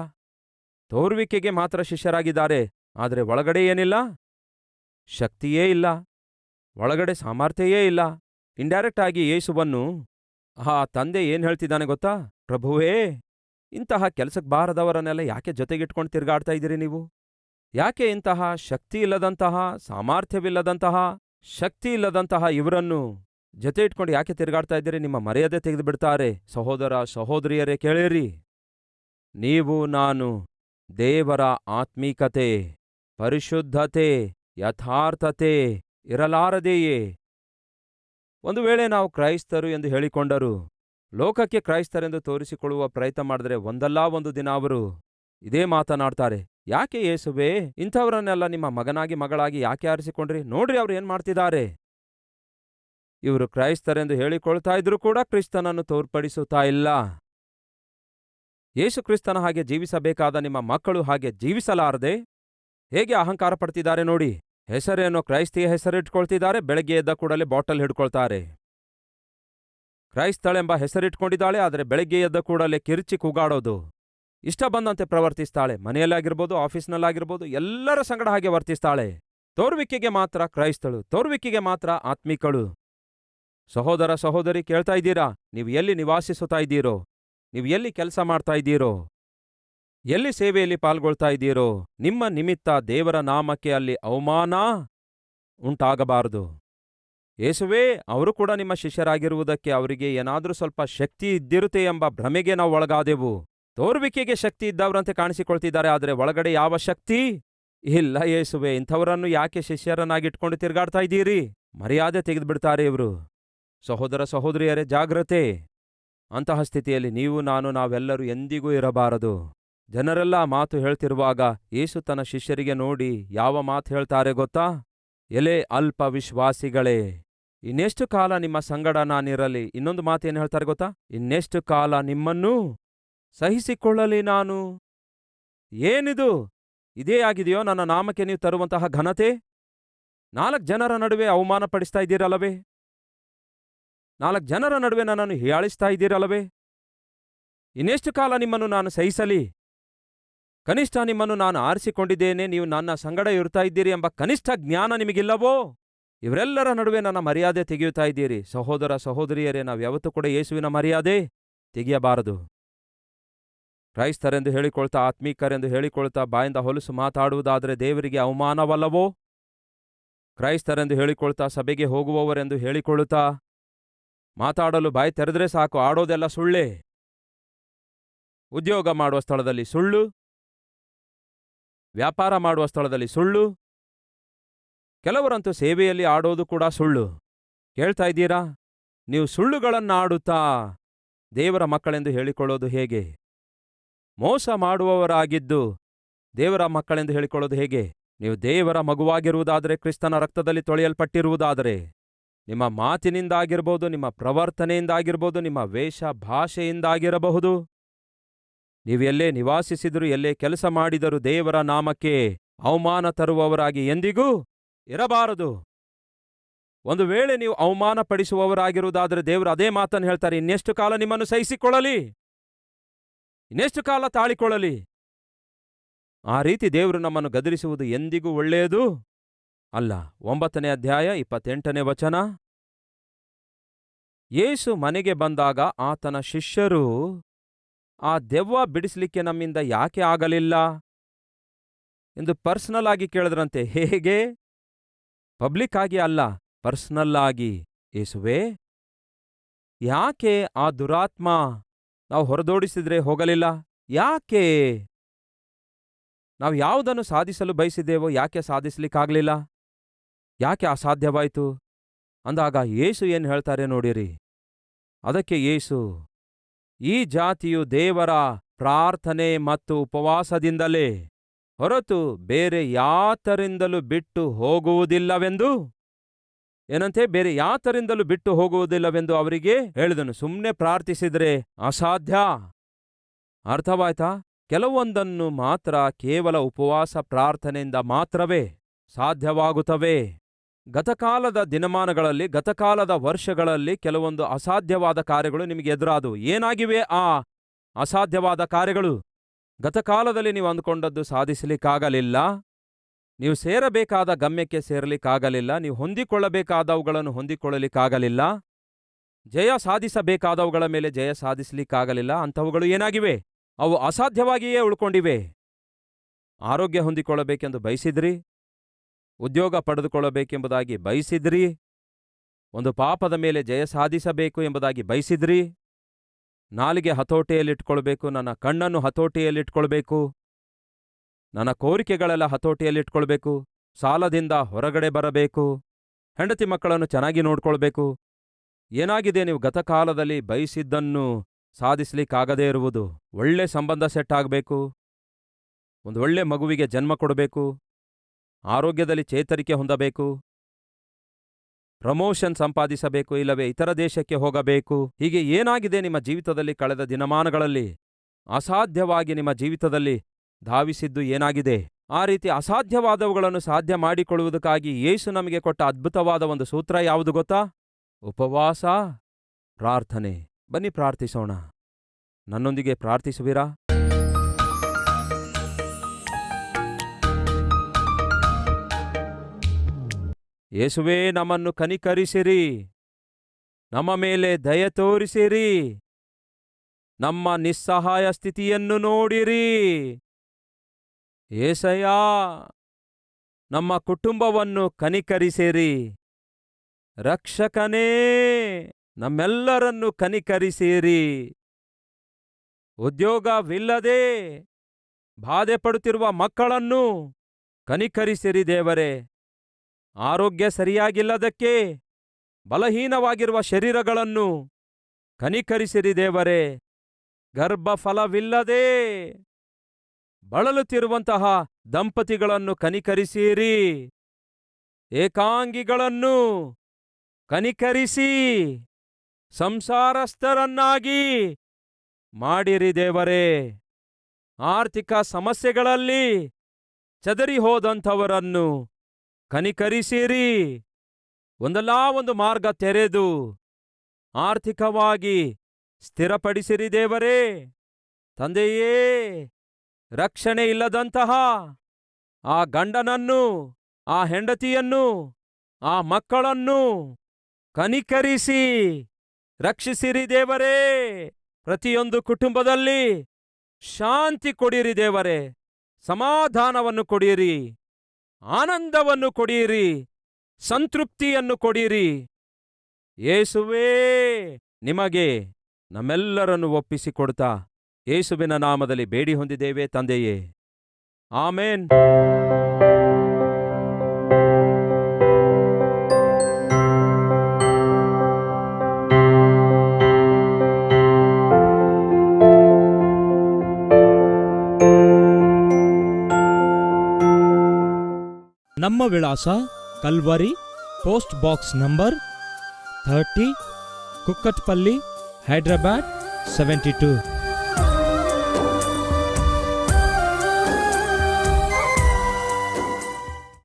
ತೋರುವಿಕೆಗೆ ಮಾತ್ರ ಶಿಷ್ಯರಾಗಿದ್ದಾರೆ, ಆದರೆ ಒಳಗಡೆ ಏನಿಲ್ಲ, ಶಕ್ತಿಯೇ ಇಲ್ಲ, ಒಳಗಡೆ ಸಾಮರ್ಥ್ಯವೇ ಇಲ್ಲ. ಇಂಡೈರೆಕ್ಟ್ ಆಗಿ ಯೇಸುವನ್ನು ಆ ತಂದೆ ಏನ್ ಹೇಳ್ತಿದ್ದಾನೆ ಗೊತ್ತಾ? ಪ್ರಭುವೇ, ಇಂತಹ ಕೆಲಸಕ್ಕೆ ಬಾರದವರನ್ನೆಲ್ಲ ಯಾಕೆ ಜೊತೆಗಿಟ್ಕೊಂಡು ತಿರುಗಾಡ್ತಾ ಇದ್ದೀರಿ ನೀವು? ಯಾಕೆ ಇಂತಹ ಶಕ್ತಿ ಇಲ್ಲದಂತಹ, ಸಾಮರ್ಥ್ಯವಿಲ್ಲದಂತಹ, ಶಕ್ತಿ ಇಲ್ಲದಂತಹ ಇವರನ್ನು ಜೊತೆ ಇಟ್ಕೊಂಡು ಯಾಕೆ ತಿರುಗಾಡ್ತಾ ಇದ್ದೀರಿ? ನಿಮ್ಮ ಮರ್ಯಾದೆ ತೆಗೆದು ಬಿಡ್ತಾರೆ. ಸಹೋದರ ಸಹೋದರಿಯರೇ, ಕೇಳಿರಿ, ನೀವು ನಾನು ದೇವರ ಆತ್ಮೀಕತೆ, ಪರಿಶುದ್ಧತೆ, ಯಥಾರ್ಥತೆ ಇರಲಾರದೆಯೇ? ಒಂದು ವೇಳೆ ನಾವು ಕ್ರೈಸ್ತರು ಎಂದು ಹೇಳಿಕೊಂಡರು, ಲೋಕಕ್ಕೆ ಕ್ರೈಸ್ತರೆಂದು ತೋರಿಸಿಕೊಳ್ಳುವ ಪ್ರಯತ್ನ ಮಾಡಿದ್ರೆ ಒಂದಲ್ಲ ಒಂದು ದಿನ ಅವರು ಇದೇ ಮಾತನಾಡ್ತಾರೆ. ಯಾಕೆ ಯೇಸುವೇ, ಇಂಥವರನ್ನೆಲ್ಲ ನಿಮ್ಮ ಮಗನಾಗಿ ಮಗಳಾಗಿ ಯಾಕೆ ಆರಿಸಿಕೊಂಡ್ರಿ? ನೋಡ್ರಿ ಅವ್ರು ಏನ್ ಮಾಡ್ತಿದ್ದಾರೆ. ಇವರು ಕ್ರೈಸ್ತರೆಂದು ಹೇಳಿಕೊಳ್ತಾ ಇದ್ರೂ ಕೂಡ ಕ್ರಿಸ್ತನನ್ನು ತೋರ್ಪಡಿಸುತ್ತಾ ಇಲ್ಲ. ಯೇಸು ಕ್ರಿಸ್ತನ ಹಾಗೆ ಜೀವಿಸಬೇಕಾದ ನಿಮ್ಮ ಮಕ್ಕಳು ಹಾಗೆ ಜೀವಿಸಲಾರದೆ ಹೇಗೆ ಅಹಂಕಾರ ಪಡ್ತಿದ್ದಾರೆ ನೋಡಿ. ಹೆಸರೇನೋ ಕ್ರೈಸ್ತಿಯ ಹೆಸರಿಟ್ಕೊಳ್ತಿದ್ದಾರೆ, ಬೆಳಗ್ಗೆ ಎದ್ದ ಕೂಡಲೇ ಬಾಟಲ್ ಹಿಡ್ಕೊಳ್ತಾರೆ. ಕ್ರೈಸ್ತಳೆಂಬ ಹೆಸರಿಟ್ಕೊಂಡಿದ್ದಾಳೆ, ಆದರೆ ಬೆಳಗ್ಗೆ ಎದ್ದ ಕೂಡಲೇ ಕಿರ್ಚಿ ಕೂಗಾಡೋದು, ಇಷ್ಟ ಬಂದಂತೆ ಪ್ರವರ್ತಿಸ್ತಾಳೆ. ಮನೆಯಲ್ಲಾಗಿರ್ಬೋದು, ಆಫೀಸ್ನಲ್ಲಾಗಿರ್ಬೋದು, ಎಲ್ಲರ ಸಂಗಡ ಹಾಗೆ ವರ್ತಿಸ್ತಾಳೆ. ತೋರ್ವಿಕೆಗೆ ಮಾತ್ರ ಕ್ರೈಸ್ತಳು, ತೋರ್ವಿಕೆಗೆ ಮಾತ್ರ ಆತ್ಮಿಕಳು. ಸಹೋದರ ಸಹೋದರಿ, ಕೇಳ್ತಾ ಇದ್ದೀರಾ? ನೀವು ಎಲ್ಲಿ ನಿವಾಸಿಸುತ್ತಾ ಇದ್ದೀರೋ, ನೀವು ಎಲ್ಲಿ ಕೆಲಸ ಮಾಡ್ತಾ ಇದ್ದೀರೋ, ಎಲ್ಲಿ ಸೇವೆಯಲ್ಲಿ ಪಾಲ್ಗೊಳ್ತಾ ಇದ್ದೀರೋ, ನಿಮ್ಮ ನಿಮಿತ್ತ ದೇವರ ನಾಮಕ್ಕೆ ಅಲ್ಲಿ ಅವಮಾನ ಉಂಟಾಗಬಾರದು. ಯೇಸುವೇ, ಅವರು ಕೂಡ ನಿಮ್ಮ ಶಿಷ್ಯರಾಗಿರುವುದಕ್ಕೆ ಅವರಿಗೆ ಏನಾದರೂ ಸ್ವಲ್ಪ ಶಕ್ತಿ ಇದ್ದಿರುತ್ತೆ ಎಂಬ ಭ್ರಮೆಗೆ ನಾವು ಒಳಗಾದೆವು. ತೋರ್ವಿಕೆಗೆ ಶಕ್ತಿ ಇದ್ದವರಂತೆ ಕಾಣಿಸಿಕೊಳ್ತಿದ್ದಾರೆ, ಆದರೆ ಒಳಗಡೆ ಯಾವ ಶಕ್ತಿ ಇಲ್ಲ. ಯೇಸುವೆ, ಇಂಥವರನ್ನು ಯಾಕೆ ಶಿಷ್ಯರನ್ನಾಗಿಟ್ಕೊಂಡು ತಿರುಗಾಡ್ತಾ ಇದ್ದೀರಿ? ಮರ್ಯಾದೆ ತೆಗೆದುಬಿಡ್ತಾರೆ ಇವರು. ಸಹೋದರ ಸಹೋದರಿಯರೇ, ಜಾಗ್ರತೆ. ಅಂತಹ ಸ್ಥಿತಿಯಲ್ಲಿ ನೀವು ನಾನು ನಾವೆಲ್ಲರೂ ಎಂದಿಗೂ ಇರಬಾರದು. ಜನರೆಲ್ಲ ಮಾತು ಹೇಳ್ತಿರುವಾಗ ಯೇಸು ತನ್ನ ಶಿಷ್ಯರಿಗೆ ನೋಡಿ ಯಾವ ಮಾತು ಹೇಳ್ತಾರೆ ಗೊತ್ತಾ? ಎಲೆ ಅಲ್ಪ ವಿಶ್ವಾಸಿಗಳೇ, ಇನ್ನೆಷ್ಟು ಕಾಲ ನಿಮ್ಮ ಸಂಗಡ ನಾನಿರಲಿ? ಇನ್ನೊಂದು ಮಾತೇನು ಹೇಳ್ತಾರೆ ಗೊತ್ತಾ? ಇನ್ನೆಷ್ಟು ಕಾಲ ನಿಮ್ಮನ್ನೂ ಸಹಿಸಿಕೊಳ್ಳಲಿ ನಾನು? ಏನಿದು? ಇದೇ ಆಗಿದೆಯೋ ನನ್ನ ನಾಮಕ್ಕೆ ನೀವು ತರುವಂತಹ ಘನತೆ? 4 ಜನರ ನಡುವೆ ಅವಮಾನಪಡಿಸ್ತಾ ಇದ್ದೀರಲ್ಲವೇ? 4 ಜನರ ನಡುವೆ ನನ್ನನ್ನು ಹೀಯಾಳಿಸ್ತಾ ಇದ್ದೀರಲ್ಲವೇ? ಇನ್ನೆಷ್ಟು ಕಾಲ ನಿಮ್ಮನ್ನು ನಾನು ಸಹಿಸಲಿ? ಕನಿಷ್ಠ ನಿಮ್ಮನ್ನು ನಾನು ಆರಿಸಿಕೊಂಡಿದ್ದೇನೆ, ನೀವು ನನ್ನ ಸಂಗಡ ಇರ್ತಾ ಇದ್ದೀರಿ ಎಂಬ ಕನಿಷ್ಠ ಜ್ಞಾನ ನಿಮಗಿಲ್ಲವೋ? ಇವರೆಲ್ಲರ ನಡುವೆ ನನ್ನ ಮರ್ಯಾದೆ ತೆಗೆಯುತ್ತಾ ಇದ್ದೀರಿ. ಸಹೋದರ ಸಹೋದರಿಯರೇ, ನಾವು ಯಾವತ್ತೂ ಕೂಡ ಯೇಸುವಿನ ಮರ್ಯಾದೆ ತೆಗೆಯಬಾರದು. ಕ್ರೈಸ್ತರೆಂದು ಹೇಳಿಕೊಳ್ತಾ, ಆತ್ಮೀಕರೆಂದು ಹೇಳಿಕೊಳ್ತಾ ಬಾಯಿಂದ ಹೊಲಸು ಮಾತಾಡುವುದಾದರೆ ದೇವರಿಗೆ ಅವಮಾನವಲ್ಲವೋ? ಕ್ರೈಸ್ತರೆಂದು ಹೇಳಿಕೊಳ್ತಾ, ಸಭೆಗೆ ಹೋಗುವವರೆಂದು ಹೇಳಿಕೊಳ್ಳುತ್ತಾ ಮಾತಾಡಲು ಬಾಯಿ ತೆರೆದ್ರೆ ಸಾಕು, ಆಡೋದೆಲ್ಲ ಸುಳ್ಳೇ. ಉದ್ಯೋಗ ಮಾಡುವ ಸ್ಥಳದಲ್ಲಿ ಸುಳ್ಳು, ವ್ಯಾಪಾರ ಮಾಡುವ ಸ್ಥಳದಲ್ಲಿ ಸುಳ್ಳು, ಕೆಲವರಂತೂ ಸೇವೆಯಲ್ಲಿ ಆಡೋದು ಕೂಡ ಸುಳ್ಳು. ಕೇಳ್ತಾ ಇದ್ದೀರಾ? ನೀವು ಸುಳ್ಳುಗಳನ್ನಾಡುತ್ತಾ ದೇವರ ಮಕ್ಕಳೆಂದು ಹೇಳಿಕೊಳ್ಳೋದು ಹೇಗೆ? ಮೋಸ ಮಾಡುವವರಾಗಿದ್ದು ದೇವರ ಮಕ್ಕಳೆಂದು ಹೇಳಿಕೊಳ್ಳೋದು ಹೇಗೆ? ನೀವು ದೇವರ ಮಗುವಾಗಿರುವುದಾದರೆ, ಕ್ರಿಸ್ತನ ರಕ್ತದಲ್ಲಿ ತೊಳೆಯಲ್ಪಟ್ಟಿರುವುದಾದರೆ, ನಿಮ್ಮ ಮಾತಿನಿಂದಾಗಿರಬಹುದು, ನಿಮ್ಮ ಪ್ರವರ್ತನೆಯಿಂದಾಗಿರಬಹುದು, ನಿಮ್ಮ ವೇಷ ಭಾಷೆಯಿಂದಾಗಿರಬಹುದು, ನೀವು ಎಲ್ಲೇ ನಿವಾಸಿಸಿದರೂ ಎಲ್ಲೇ ಕೆಲಸ ಮಾಡಿದರೂ ದೇವರ ನಾಮಕ್ಕೆ ಅವಮಾನ ತರುವವರಾಗಿ ಎಂದಿಗೂ ಇರಬಾರದು. ಒಂದು ವೇಳೆ ನೀವು ಅವಮಾನ ಪಡಿಸುವವರಾಗಿರುವುದಾದರೆ ದೇವರು ಅದೇ ಮಾತನ್ನು ಹೇಳ್ತಾರೆ, ಇನ್ನೆಷ್ಟು ಕಾಲ ನಿಮ್ಮನ್ನು ಸಹಿಸಿಕೊಳ್ಳಲಿ, ಇನ್ನೆಷ್ಟು ಕಾಲ ತಾಳಿಕೊಳ್ಳಲಿ? ಆ ರೀತಿ ದೇವರು ನಮ್ಮನ್ನು ಗದರಿಸುವುದು ಎಂದಿಗೂ ಒಳ್ಳೆಯದು ಅಲ್ಲ. 9ನೇ ಅಧ್ಯಾಯ 28ನೇ ವಚನ. ಯೇಸು ಮನೆಗೆ ಬಂದಾಗ ಆತನ ಶಿಷ್ಯರು, ಆ ದೆವ್ವ ಬಿಡಿಸಲಿಕ್ಕೆ ನಮ್ಮಿಂದ ಯಾಕೆ ಆಗಲಿಲ್ಲ ಎಂದು ಪರ್ಸನಲ್ ಆಗಿ ಕೇಳಿದ್ರಂತೆ. ಹೇಗೆ? ಪಬ್ಲಿಕ್ ಆಗಿ ಅಲ್ಲ, ಪರ್ಸನಲ್ ಆಗಿ. ಯೇಸುವೇ, ಯಾಕೆ ಆ ದುರಾತ್ಮ ನಾವು ಹೊರದೋಡಿಸಿದ್ರೆ ಹೋಗಲಿಲ್ಲ? ಯಾಕೆ? ನಾವು ಯಾವುದನ್ನು ಸಾಧಿಸಲು ಬಯಸಿದ್ದೇವೋ ಯಾಕೆ ಸಾಧಿಸಲಿಕ್ಕಾಗಲಿಲ್ಲ? ಯಾಕೆ ಅಸಾಧ್ಯವಾಯಿತು ಅಂದಾಗ ಯೇಸು ಏನು ಹೇಳ್ತಾರೆ ನೋಡಿರಿ. ಅದಕ್ಕೆ ಯೇಸು, ಈ ಜಾತಿಯು ದೇವರ ಪ್ರಾರ್ಥನೆ ಮತ್ತು ಉಪವಾಸದಿಂದಲೇ ಹೊರತು ಬೇರೆ ಯಾತರಿಂದಲೂ ಬಿಟ್ಟು ಹೋಗುವುದಿಲ್ಲವೆಂದು, ಏನಂತೆ? ಬೇರೆ ಯಾತರಿಂದಲೂ ಬಿಟ್ಟು ಹೋಗುವುದಿಲ್ಲವೆಂದು ಅವರಿಗೆ ಹೇಳಿದನು. ಸುಮ್ಮನೆ ಪ್ರಾರ್ಥಿಸಿದ್ರೆ ಅಸಾಧ್ಯ. ಅರ್ಥವಾಯ್ತಾ? ಕೆಲವೊಂದನ್ನು ಮಾತ್ರ ಕೇವಲ ಉಪವಾಸ ಪ್ರಾರ್ಥನೆಯಿಂದ ಮಾತ್ರವೇ ಸಾಧ್ಯವಾಗುತ್ತವೆ. ಗತಕಾಲದ ದಿನಮಾನಗಳಲ್ಲಿ, ಗತಕಾಲದ ವರ್ಷಗಳಲ್ಲಿ ಕೆಲವೊಂದು ಅಸಾಧ್ಯವಾದ ಕಾರ್ಯಗಳು ನಿಮಗೆ ಎದುರಾದವು. ಏನಾಗಿವೆ ಆ ಅಸಾಧ್ಯವಾದ ಕಾರ್ಯಗಳು? ಗತಕಾಲದಲ್ಲಿ ನೀವು ಅಂದುಕೊಂಡದ್ದು ಸಾಧಿಸಲಿಕ್ಕಾಗಲಿಲ್ಲ, ನೀವು ಸೇರಬೇಕಾದ ಗಮ್ಯಕ್ಕೆ ಸೇರಲಿಕ್ಕಾಗಲಿಲ್ಲ, ನೀವು ಹೊಂದಿಕೊಳ್ಳಬೇಕಾದವುಗಳನ್ನು ಹೊಂದಿಕೊಳ್ಳಲಿಕ್ಕಾಗಲಿಲ್ಲ, ಜಯ ಸಾಧಿಸಬೇಕಾದವುಗಳ ಮೇಲೆ ಜಯ ಸಾಧಿಸಲಿಕ್ಕಾಗಲಿಲ್ಲ. ಅಂಥವುಗಳು ಏನಾಗಿವೆ? ಅವು ಅಸಾಧ್ಯವಾಗಿಯೇ ಉಳ್ಕೊಂಡಿವೆ. ಆರೋಗ್ಯ ಹೊಂದಿಕೊಳ್ಳಬೇಕೆಂದು ಬಯಸಿದ್ರಿ, ಉದ್ಯೋಗ ಪಡೆದುಕೊಳ್ಳಬೇಕೆಂಬುದಾಗಿ ಬಯಸಿದ್ರಿ, ಒಂದು ಪಾಪದ ಮೇಲೆ ಜಯ ಸಾಧಿಸಬೇಕು ಎಂಬುದಾಗಿ ಬಯಸಿದ್ರಿ, ನಾಲಿಗೆ ಹತೋಟಿಯಲ್ಲಿಟ್ಕೊಳ್ಬೇಕು, ನನ್ನ ಕಣ್ಣನ್ನು ಹತೋಟಿಯಲ್ಲಿಟ್ಕೊಳ್ಬೇಕು, ನನ್ನ ಕೋರಿಕೆಗಳೆಲ್ಲ ಹತೋಟಿಯಲ್ಲಿಟ್ಕೊಳ್ಬೇಕು, ಸಾಲದಿಂದ ಹೊರಗಡೆ ಬರಬೇಕು, ಹೆಂಡತಿ ಮಕ್ಕಳನ್ನು ಚೆನ್ನಾಗಿ ನೋಡ್ಕೊಳ್ಬೇಕು. ಏನಾಗಿದೆ? ನೀವು ಗತಕಾಲದಲ್ಲಿ ಬಯಸಿದ್ದನ್ನು ಸಾಧಿಸಲಿಕ್ಕಾಗದೇ ಇರುವುದು. ಒಳ್ಳೆ ಸಂಬಂಧ ಸೆಟ್ ಆಗಬೇಕು, ಒಂದು ಒಳ್ಳೆ ಮಗುವಿಗೆ ಜನ್ಮ ಕೊಡಬೇಕು, ಆರೋಗ್ಯದಲ್ಲಿ ಚೇತರಿಕೆ ಹೊಂದಬೇಕು, ಪ್ರಮೋಷನ್ ಸಂಪಾದಿಸಬೇಕು, ಇಲ್ಲವೇ ಇತರ ದೇಶಕ್ಕೆ ಹೋಗಬೇಕು. ಹೀಗೆ ಏನಾಗಿದೆ ನಿಮ್ಮ ಜೀವಿತದಲ್ಲಿ? ಕಳೆದ ದಿನಮಾನಗಳಲ್ಲಿ ಅಸಾಧ್ಯವಾಗಿ ನಿಮ್ಮ ಜೀವಿತದಲ್ಲಿ ಧಾವಿಸಿದ್ದು ಏನಾಗಿದೆ? ಆ ರೀತಿ ಅಸಾಧ್ಯವಾದವುಗಳನ್ನು ಸಾಧ್ಯ ಮಾಡಿಕೊಳ್ಳುವುದಕ್ಕಾಗಿ ಯೇಸು ನಮಗೆ ಕೊಟ್ಟ ಅದ್ಭುತವಾದ ಒಂದು ಸೂತ್ರ ಯಾವುದು ಗೊತ್ತಾ? ಉಪವಾಸ, ಪ್ರಾರ್ಥನೆ. ಬನ್ನಿ ಪ್ರಾರ್ಥಿಸೋಣ. ನನ್ನೊಂದಿಗೆ ಪ್ರಾರ್ಥಿಸುವಿರಾ? ಯೇಸುವೇ, ನಮ್ಮನ್ನು ಕನಿಕರಿಸಿರಿ, ನಮ್ಮ ಮೇಲೆ ದಯೆ ತೋರಿಸಿರಿ, ನಮ್ಮ ನಿಸ್ಸಹಾಯ ಸ್ಥಿತಿಯನ್ನು ನೋಡಿರಿ. ಏಸಯ್ಯ, ನಮ್ಮ ಕುಟುಂಬವನ್ನು ಕನಿಕರಿಸಿರಿ. ರಕ್ಷಕನೇ, ನಮ್ಮೆಲ್ಲರನ್ನು ಕನಿಕರಿಸಿರಿ. ಉದ್ಯೋಗವಿಲ್ಲದೆ ಬಾಧೆ ಪಡುತ್ತಿರುವ ಮಕ್ಕಳನ್ನು ಕನಿಕರಿಸಿರಿ ದೇವರೇ. ಆರೋಗ್ಯ ಸರಿಯಾಗಿಲ್ಲದಕ್ಕೆ ಬಲಹೀನವಾಗಿರುವ ಶರೀರಗಳನ್ನು ಕನಿಕರಿಸಿರಿ ದೇವರೇ. ಗರ್ಭಫಲವಿಲ್ಲದೆ ಬಳಲುತ್ತಿರುವಂತಹ ದಂಪತಿಗಳನ್ನು ಕನಿಕರಿಸಿರಿ. ಏಕಾಂಗಿಗಳನ್ನು ಕನಿಕರಿಸಿ ಸಂಸಾರಸ್ಥರನ್ನಾಗಿ ಮಾಡಿರಿ ದೇವರೇ. ಆರ್ಥಿಕ ಸಮಸ್ಯೆಗಳಲ್ಲಿ ಚದರಿ ಹೋದಂಥವರನ್ನು ಕನಿಕರಿಸಿರಿ. ಒಂದಲ್ಲ ಒಂದು ಮಾರ್ಗ ತೆರೆದು ಆರ್ಥಿಕವಾಗಿ ಸ್ಥಿರಪಡಿಸಿರಿ ದೇವರೇ. ತಂದೆಯೇ, ರಕ್ಷಣೆ ಇಲ್ಲದಂತಹ ಆ ಗಂಡನನ್ನು, ಆ ಹೆಂಡತಿಯನ್ನು, ಆ ಮಕ್ಕಳನ್ನು ಕನಿಕರಿಸಿ ರಕ್ಷಿಸಿರಿ ದೇವರೇ. ಪ್ರತಿಯೊಂದು ಕುಟುಂಬದಲ್ಲಿ ಶಾಂತಿ ಕೊಡಿರಿ ದೇವರೇ, ಸಮಾಧಾನವನ್ನು ಕೊಡಿರಿ, ಆನಂದವನ್ನು ಕೊಡಿರಿ, ಸಂತೃಪ್ತಿಯನ್ನು ಕೊಡಿರಿ. ಯೇಸುವೇ, ನಿಮಗೆ ನಮ್ಮೆಲ್ಲರನ್ನು ಒಪ್ಪಿಸಿಕೊಡ್ತಾ ಯೇಸುವಿನ ನಾಮದಲ್ಲಿ ಬೇಡಿ ಹೊಂದಿದ್ದೇವೆ ತಂದೆಯೇ, ಆಮೇನ್. ನಮ್ಮ ವಿಳಾಸ Calvary, post box number 30, Kukatpally, Hyderabad 72.